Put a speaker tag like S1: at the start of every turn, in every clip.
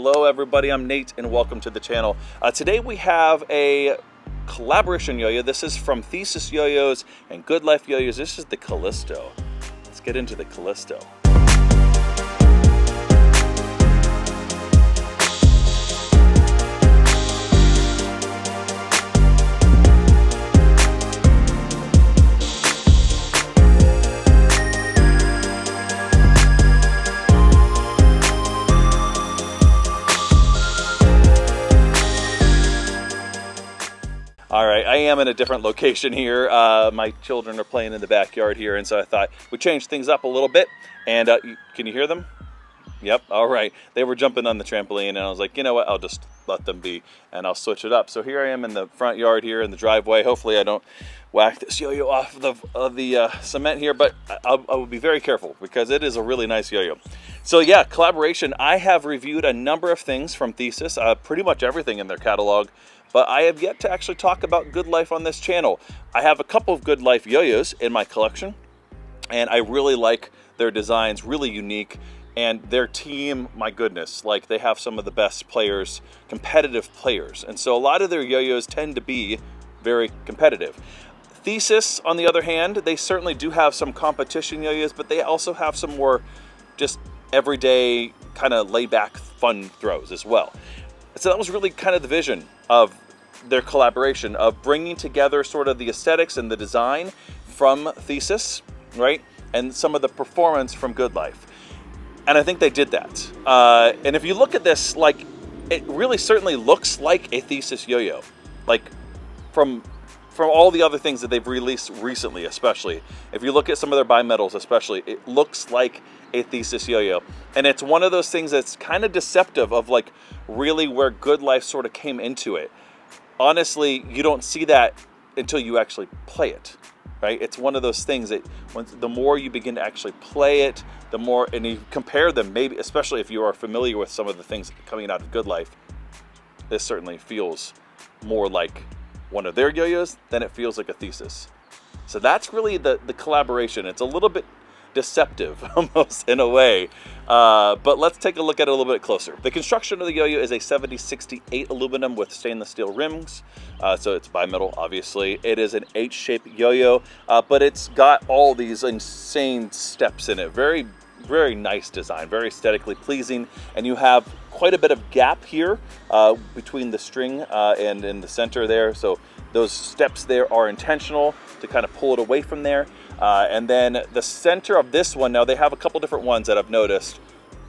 S1: Hello everybody, I'm Nate and welcome to the channel. Today we have a collaboration yo-yo. This is from Thesis YoYos and Good Life YoYos. This is the Callisto. Let's get into the Callisto. All right, I am in a different location here. My children are playing in the backyard here, and so I thought we'd change things up a little bit. And can you hear them? Yep, all right. They were jumping on the trampoline, and I was like, you know what, I'll just let them be, and I'll switch it up. So here I am in the front yard here in the driveway. Hopefully I don't whack this yo-yo off of the cement here, but I will be very careful because it is a really nice yo-yo. So yeah, collaboration. I have reviewed a number of things from Thesis, pretty much everything in their catalog, but I have yet to actually talk about Good Life on this channel. I have a couple of Good Life yo-yos in my collection, and I really like their designs, really unique, and their team, my goodness, like they have some of the best players, competitive players, and so a lot of their yo-yos tend to be very competitive. Thesis, on the other hand, they certainly do have some competition yo-yos, but they also have some more just everyday kind of laid-back fun throws as well. So that was really kind of the vision of their collaboration, of bringing together sort of the aesthetics and the design from Thesis, right? And some of the performance from Good Life. And I think they did that. And if you look at this, like, it really certainly looks like a Thesis yo-yo. Like, from all the other things that they've released recently, especially. If you look at some of their bimetals especially, it looks like a Thesis yo-yo. And it's one of those things that's kind of deceptive of like really where Good Life sort of came into it. Honestly, you don't see that until you actually play it, right? It's one of those things that the more you begin to actually play it, the more, and you compare them, maybe, especially if you are familiar with some of the things coming out of Good Life, this certainly feels more like one of their yo-yos than it feels like a Thesis. So that's really the collaboration. It's a little bit deceptive almost in a way, but let's take a look at it a little bit closer. The construction of the yo-yo is a 7068 aluminum with stainless steel rims, so it's bimetal obviously. It is an H-shaped yo-yo, but it's got all these insane steps in it. Very, very nice design, very aesthetically pleasing, and you have quite a bit of gap here between the string and in the center there, so those steps there are intentional to kind of pull it away from there. And then the center of this one, now they have a couple different ones that I've noticed,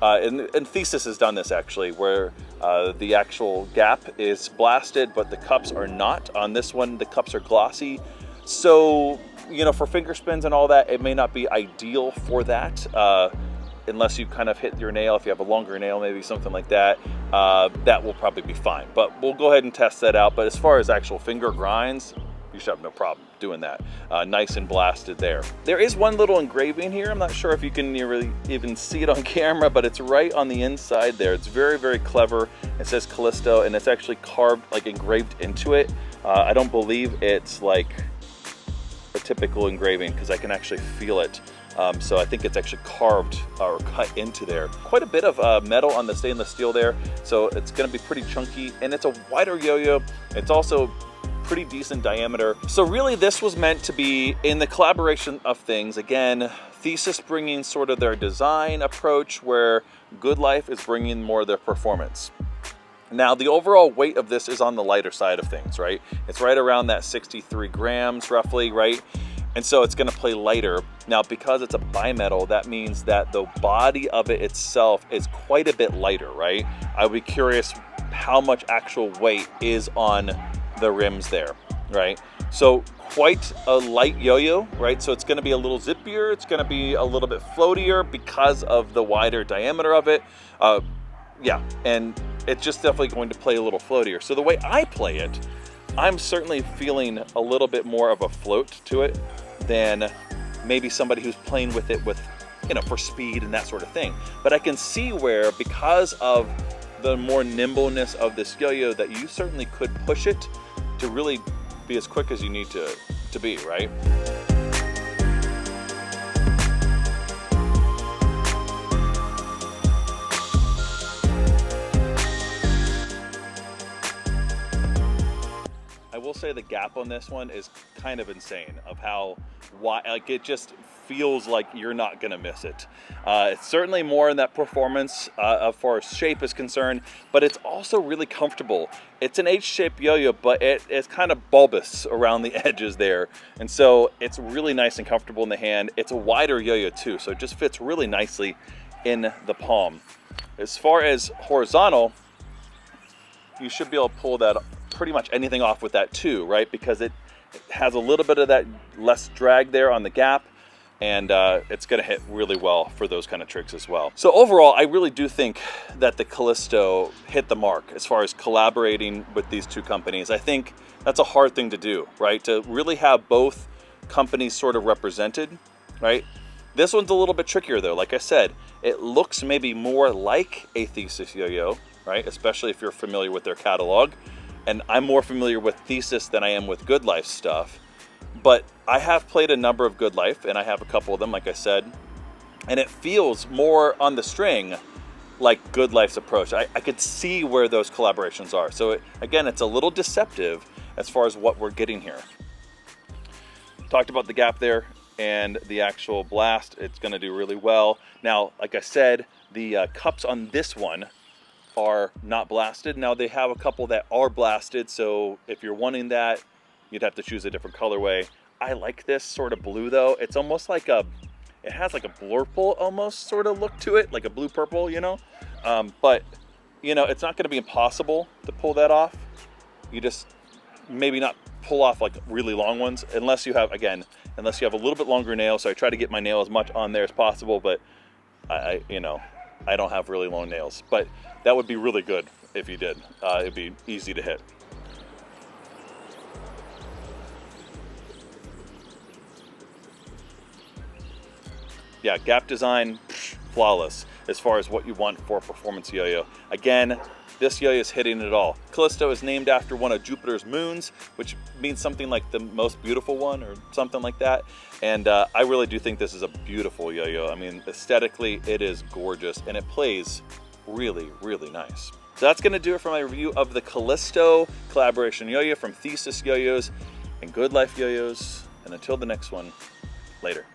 S1: and Thesis has done this actually, where the actual gap is blasted, but the cups are not. On this one, the cups are glossy. So, you know, for finger spins and all that, it may not be ideal for that, unless you kind of hit your nail. If you have a longer nail, maybe something like that, that will probably be fine. But we'll go ahead and test that out. But as far as actual finger grinds, you should have no problem doing that. Nice and blasted there. There is one little engraving here. I'm not sure if you can really even see it on camera, but it's right on the inside there. It's very, very clever. It says Callisto, and it's actually carved, like engraved into it. I don't believe it's like a typical engraving because I can actually feel it. So I think it's actually carved or cut into there. Quite a bit of metal on the stainless steel there, so it's going to be pretty chunky, and it's a wider yo-yo. It's also pretty decent diameter. So really this was meant to be in the collaboration of things. Again, Thesis bringing sort of their design approach, where Good Life is bringing more of their performance. Now the overall weight of this is on the lighter side of things, right? It's right around that 63 grams roughly, right? And so it's going to play lighter. Now, because it's a bimetal, that means that the body of it itself is quite a bit lighter, right? I would be curious how much actual weight is on the rims there, right? So quite a light yo-yo, right? So it's going to be a little zippier. It's going to be a little bit floatier because of the wider diameter of it. Yeah, and it's just definitely going to play a little floatier. So the way I play it, I'm certainly feeling a little bit more of a float to it than maybe somebody who's playing with it with, you know, for speed and that sort of thing. But I can see where, because of the more nimbleness of this yo-yo, that you certainly could push it to really be as quick as you need to be, right? say the gap on this one is kind of insane of how wide, like it just feels like you're not gonna miss it. It's certainly more in that performance as far as shape is concerned, but it's also really comfortable. It's an H-shaped yo-yo, but it's kind of bulbous around the edges there. And so it's really nice and comfortable in the hand. It's a wider yo-yo too, so it just fits really nicely in the palm. As far as horizontal, you should be able to pull that pretty much anything off with that too, right? Because it has a little bit of that less drag there on the gap, and it's gonna hit really well for those kind of tricks as well. So overall, I really do think that the Callisto hit the mark as far as collaborating with these two companies. I think that's a hard thing to do, right? To really have both companies sort of represented, right? This one's a little bit trickier though. Like I said, it looks maybe more like a Thesis yo-yo, right? Especially if you're familiar with their catalog. And I'm more familiar with Thesis than I am with Good Life stuff. But I have played a number of Good Life, and I have a couple of them, like I said. And it feels more on the string like Good Life's approach. I could see where those collaborations are. So again, it's a little deceptive as far as what we're getting here. Talked about the gap there and the actual blast. It's gonna do really well. Now, like I said, the cups on this one are not blasted. Now they have a couple that are blasted, so if you're wanting that, you'd have to choose a different colorway. I like this sort of blue though. It's almost like it has like a blurple almost sort of look to it, like a blue purple, you know? But you know, it's not gonna be impossible to pull that off. You just maybe not pull off like really long ones, unless you have, again, unless you have a little bit longer nail. So I try to get my nail as much on there as possible, but I you know, I don't have really long nails, but that would be really good if you did. It'd be easy to hit. Yeah, gap design, flawless as far as what you want for a performance yo-yo. Again, this yo-yo is hitting it all. Callisto is named after one of Jupiter's moons, which means something like the most beautiful one or something like that. And I really do think this is a beautiful yo-yo. I mean, aesthetically, it is gorgeous and it plays really, really nice. So that's gonna do it for my review of the Callisto collaboration yo-yo from Thesis Yo-Yos and Good Life Yo-Yos. And until the next one, later.